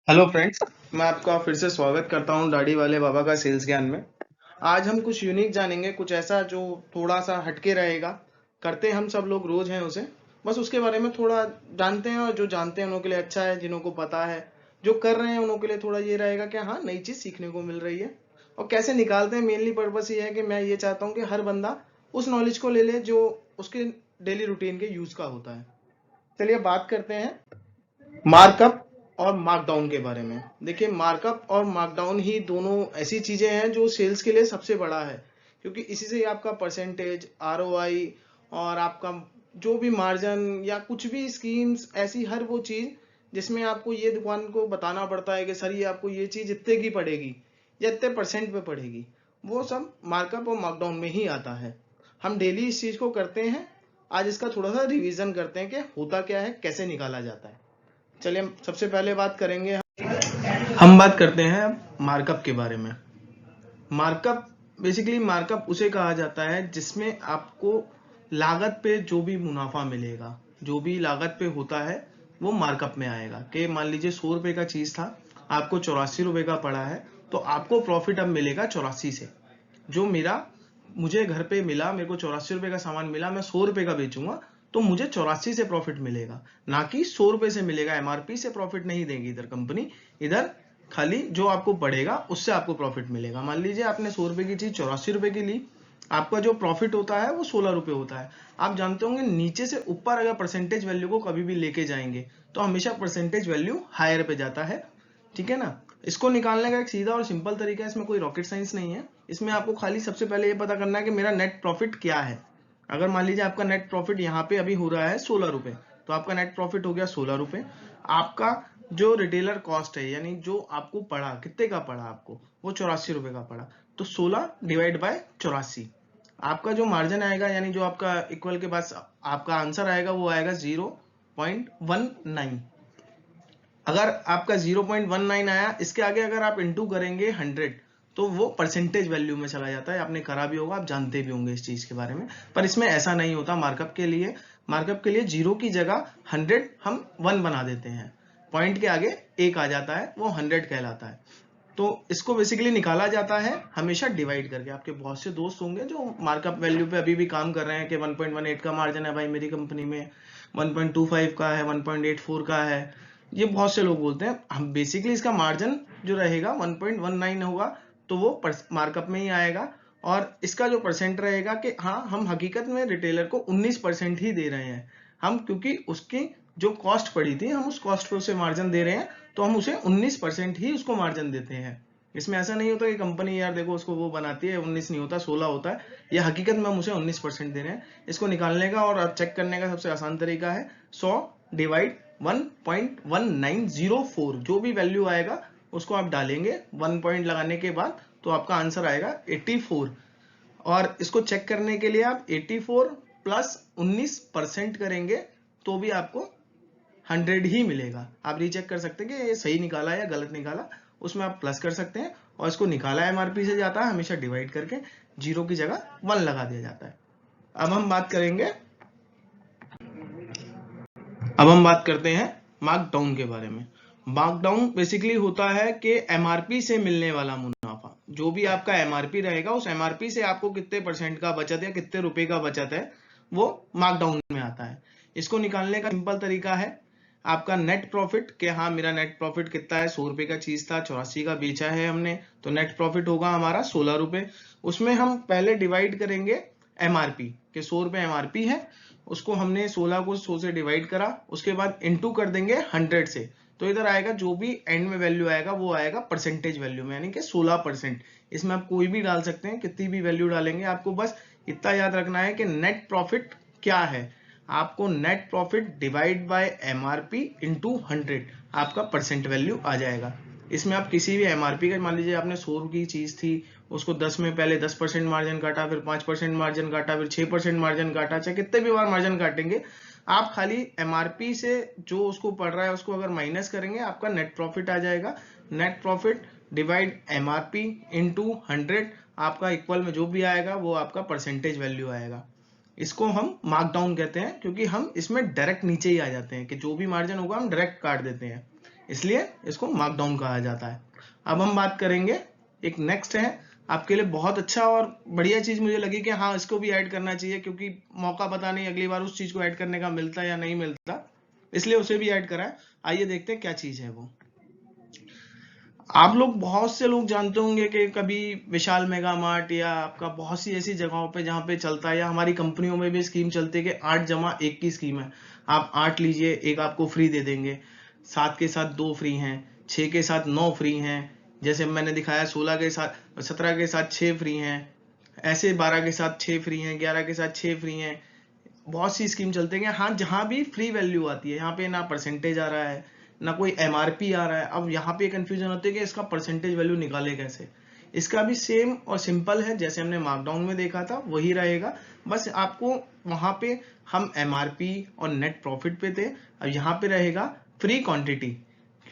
Hello friends, मैं आपका फिर से स्वागत करता हूं दाढ़ी वाले बाबा का सेल्स ज्ञान में। आज हम कुछ यूनिक जानेंगे, कुछ ऐसा जो थोड़ा सा हटके रहेगा। करते हम सब लोग रोज हैं उसे, बस उसके बारे में थोड़ा जानते हैं, और जो जानते हैं उन्हों के लिए अच्छा है, जिन्हों को पता है जो कर रहे हैं उन्हों के लिए थोड़ा ये रहेगा कि हाँ, नई चीज सीखने को मिल रही है। और कैसे निकालते हैं, मेनली पर्पस ये है कि मैं ये चाहता हूँ कि हर बंदा उस नॉलेज को ले ले जो उसके डेली रूटीन के यूज का होता है। चलिए बात करते हैं मार्कअप और मार्कडाउन के बारे में। देखिए, मार्कअप और मार्कडाउन ही दोनों ऐसी चीजें हैं जो सेल्स के लिए सबसे बड़ा है, क्योंकि इसी से ही आपका परसेंटेज, आरओआई और आपका जो भी मार्जिन या कुछ भी स्कीम्स, ऐसी हर वो चीज जिसमें आपको ये दुकान को बताना पड़ता है कि सर ये आपको ये चीज इतने की पड़ेगी या इतने परसेंट पे पड़ेगी, वो सब मार्कअप और मार्कडाउन में ही आता है। हम डेली इस चीज को करते हैं। आज इसका थोड़ा सा रिवीजन करते हैं कि होता क्या है, कैसे निकाला जाता है। चलिए हम सबसे पहले बात करेंगे, हम बात करते हैं मार्कअप के बारे में। मार्कअप, बेसिकली मार्कअप उसे कहा जाता है जिसमें आपको लागत पे जो भी मुनाफा मिलेगा, जो भी लागत पे होता है वो मार्कअप में आएगा। कि मान लीजिए 100 रुपए का चीज था, आपको 84 रुपए का पड़ा है, तो आपको प्रॉफिट अब मिलेगा 84 से। जो मेरा मुझे घर पे मिला, मेरे को 84 रुपए का सामान मिला, मैं 100 रुपए का बेचूंगा तो मुझे 84 से प्रॉफिट मिलेगा, ना कि 100 रुपए से मिलेगा। एमआरपी से प्रॉफिट नहीं देगी इधर कंपनी, इधर खाली जो आपको पड़ेगा उससे आपको प्रॉफिट मिलेगा। मान लीजिए आपने 100 रुपए की चीज 84 रुपए की ली, आपका जो प्रॉफिट होता है वो 16 रुपए होता है। आप जानते होंगे नीचे से ऊपर अगर परसेंटेज वैल्यू को कभी भी लेके जाएंगे तो हमेशा परसेंटेज वैल्यू हायर पे जाता है, ठीक है ना। इसको निकालने का एक सीधा और सिंपल तरीका है, इसमें कोई रॉकेट साइंस नहीं है। इसमें आपको खाली सबसे पहले ये पता करना है कि मेरा नेट प्रॉफिट क्या है। अगर मान लीजिए आपका नेट प्रॉफिट यहाँ पे अभी हो रहा है 16 रुपए, तो आपका नेट प्रॉफिट हो गया 16 रुपए। आपका जो रिटेलर कॉस्ट है, यानी जो आपको पड़ा, कितने का पड़ा आपको, वो 84 रुपए का पड़ा, तो 16 डिवाइड बाय 84। आपका जो मार्जिन आएगा, यानी जो आपका इक्वल के पास आपका आंसर आएगा, वो आएगा 0.19। अगर आपका 0.19 आया, इसके आगे अगर आप इंटू करेंगे 100, तो वो परसेंटेज वैल्यू में चला जाता है। आपने करा भी होगा, आप जानते भी होंगे इस चीज के बारे में। पर इसमें ऐसा नहीं होता। मार्कअप के लिए 0 की जगह 100 हम 1 बना देते हैं, पॉइंट के आगे 1 आ जाता है, वो 100 कहलाता है। तो इसको बेसिकली निकाला जाता है हमेशा डिवाइड करके। आपके बहुत से दोस्त होंगे जो मार्कअप वैल्यू पे अभी भी काम कर रहे हैं कि 1.18 का मार्जिन है भाई मेरी कंपनी में, 1.25 का है, 1.84 का है। ये बहुत से लोग बोलते हैं। हम बेसिकली इसका मार्जिन जो रहेगा 1.19 होगा, तो वो मार्कअप में ही आएगा। और इसका जो परसेंट रहेगा कि हाँ, हम हकीकत में रिटेलर को 19% ही दे रहे हैं। हम क्योंकि उसकी जो कॉस्ट पड़ी थी, हम उस कॉस्ट पे उसे मार्जिन दे रहे हैं, तो हम उसे 19% ही उसको मार्जिन देते हैं। इसमें ऐसा नहीं होता कि कंपनी यार देखो उसको वो बनाती है, 19 नहीं होता 16 होता है। ये हकीकत में हम उसे 19% दे रहे हैं। इसको निकालने का और चेक करने का सबसे आसान तरीका है 100 डिवाइड 1.1904। जो भी वैल्यू आएगा उसको आप डालेंगे 1 पॉइंट लगाने के बाद, तो आपका आंसर आएगा 84। और इसको चेक करने के लिए आप 84 प्लस 19% करेंगे तो भी आपको 100 ही मिलेगा। आप रीचेक कर सकते हैं कि ये सही निकाला है या गलत निकाला, उसमें आप प्लस कर सकते हैं। और इसको निकाला एमआरपी से जाता है हमेशा डिवाइड करके, 0 की जगह 1 लगा दिया जाता है। अब हम बात करते हैं मार्कडाउन के बारे में। मार्कडाउन बेसिकली होता है कि एमआरपी से मिलने वाला मुनाफा। जो भी आपका एमआरपी रहेगा, उस एमआरपी से आपको कितने परसेंट का बचत या कितने रुपए का बचत है, वो मार्कडाउन में आता है। इसको निकालने का सिंपल तरीका है आपका नेट प्रॉफिट। के हाँ, मेरा नेट प्रॉफिट कितना है, 100 रुपए का चीज था, 84 का बेचा है हमने, तो नेट प्रॉफिट होगा हमारा 16 रुपए। उसमें हम पहले डिवाइड करेंगे एमआरपी के, 100 रुपए एमआरपी है, उसको हमने 16 को 100 से डिवाइड करा, उसके बाद इंटू कर देंगे 100 से। तो इधर आएगा जो भी एंड में वैल्यू आएगा वो आएगा परसेंटेज वैल्यू में, यानी कि 16%। इसमें आप कोई भी डाल सकते हैं, कितनी भी वैल्यू डालेंगे। आपको बस इतना याद रखना है कि नेट प्रॉफिट क्या है। आपको net profit divide by MRP into 100 आपका परसेंट वैल्यू आ जाएगा। इसमें आप किसी भी एमआरपी का, मान लीजिए आपने 100 की चीज थी, उसको 10 में पहले 10% मार्जिन काटा, फिर 5% मार्जिन काटा, फिर 6% मार्जिन काटा, चाहे कितने भी बार मार्जिन काटेंगे, आप खाली एमआरपी से जो उसको पड़ रहा है उसको अगर माइनस करेंगे, आपका नेट प्रॉफिट आ जाएगा। Net profit divide MRP into 100, आपका इक्वल में जो भी आएगा वो आपका परसेंटेज वैल्यू आएगा। इसको हम मार्कडाउन कहते हैं, क्योंकि हम इसमें डायरेक्ट नीचे ही आ जाते हैं कि जो भी मार्जिन होगा हम डायरेक्ट काट देते हैं। इसलिए इसको मार्कडाउन कहा जाता है। अब हम बात करेंगे, एक नेक्स्ट है आपके लिए बहुत अच्छा और बढ़िया चीज मुझे लगी कि हाँ इसको भी ऐड करना चाहिए, क्योंकि मौका पता नहीं अगली बार उस चीज को ऐड करने का मिलता या नहीं मिलता, इसलिए उसे भी ऐड करा है। आइए देखते हैं क्या चीज है वो। आप लोग बहुत से लोग जानते होंगे कि कभी विशाल मेगा मार्ट या आपका बहुत सी ऐसी जगहों पे जहाँ पे चलता है, या हमारी कंपनियों में भी स्कीम चलती है कि 8+1 की स्कीम है। आप 8 लीजिए, एक आपको फ्री दे देंगे, 7 के साथ 2 फ्री हैं, 6 के साथ 9 फ्री हैं, जैसे मैंने दिखाया 16 के साथ 17 के साथ 6 फ्री हैं, ऐसे 12 के साथ 6 फ्री हैं, 11 के साथ 6 फ्री हैं। बहुत सी स्कीम चलते हैं। हाँ, जहां भी फ्री वैल्यू आती है, यहाँ पे ना परसेंटेज आ रहा है ना कोई एमआरपी आ रहा है। अब यहाँ पे कंफ्यूजन होती है कि इसका परसेंटेज वैल्यू निकाले कैसे। इसका भी सेम और सिंपल है, जैसे हमने मार्कडाउन में देखा था वही रहेगा। बस आपको वहां पे हम एमआरपी और नेट प्रॉफिट पे थे, अब यहाँ पे रहेगा फ्री क्वांटिटी।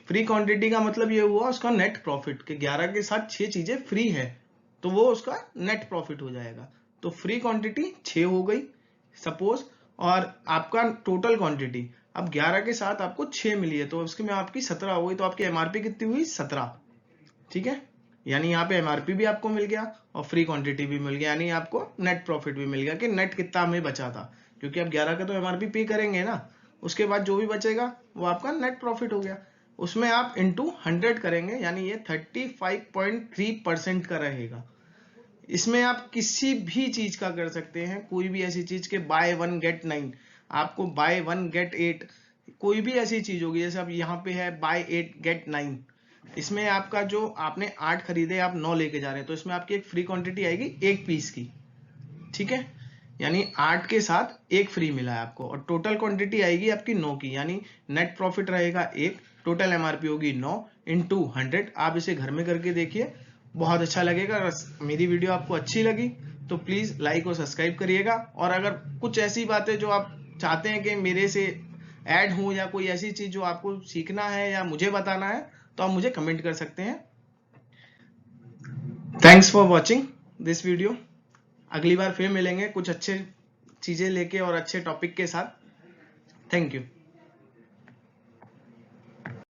फ्री क्वांटिटी का मतलब ये हुआ उसका नेट प्रॉफिट, कि 11 के साथ 6 चीजें फ्री है तो वो उसका नेट प्रॉफिट हो जाएगा। तो फ्री क्वांटिटी 6 हो गई सपोज, और आपका टोटल क्वांटिटी अब 11 के साथ आपको 6 मिली है, तो उसके में आपकी 17 हो गई, तो आपकी एमआरपी कितनी हुई 17। ठीक है, यानी यहाँ पे एमआरपी भी आपको मिल गया और फ्री क्वांटिटी भी मिल गया, यानी आपको नेट प्रॉफिट भी मिल गया कि नेट कितना हमें बचा था, क्योंकि आप 11 का तो एमआरपी पे करेंगे ना, उसके बाद जो भी बचेगा वो आपका नेट प्रॉफिट हो गया। उसमें आप इंटू 100 करेंगे, यानी ये 35.3% का रहेगा। इसमें आप किसी भी चीज का कर सकते हैं, कोई भी ऐसी चीज के बाय 1 गेट 9, आपको बाय 1 गेट 8, कोई भी ऐसी चीज होगी, जैसे अब यहाँ पे है बाय 8 गेट 9, इसमें आपका जो आपने 8 खरीदे आप 9 लेके जा रहे हैं, तो इसमें आपकी एक फ्री क्वांटिटी आएगी 1 पीस की। ठीक है, यानी 8 के साथ 1 फ्री मिला है आपको, और टोटल क्वांटिटी आएगी आपकी 9 की, यानी नेट प्रॉफिट रहेगा 1, टोटल एमआरपी होगी 9 इंटू 100। आप इसे घर में करके देखिए, बहुत अच्छा लगेगा। अगर मेरी वीडियो आपको अच्छी लगी तो प्लीज लाइक और सब्सक्राइब करिएगा, और अगर कुछ ऐसी बातें जो आप चाहते हैं कि मेरे से ऐड हो, या कोई ऐसी चीज जो आपको सीखना है या मुझे बताना है, तो आप मुझे कमेंट कर सकते हैं। Thanks for watching this video. अगली बार फिर मिलेंगे कुछ अच्छे चीजें लेके और अच्छे टॉपिक के साथ। Thank you.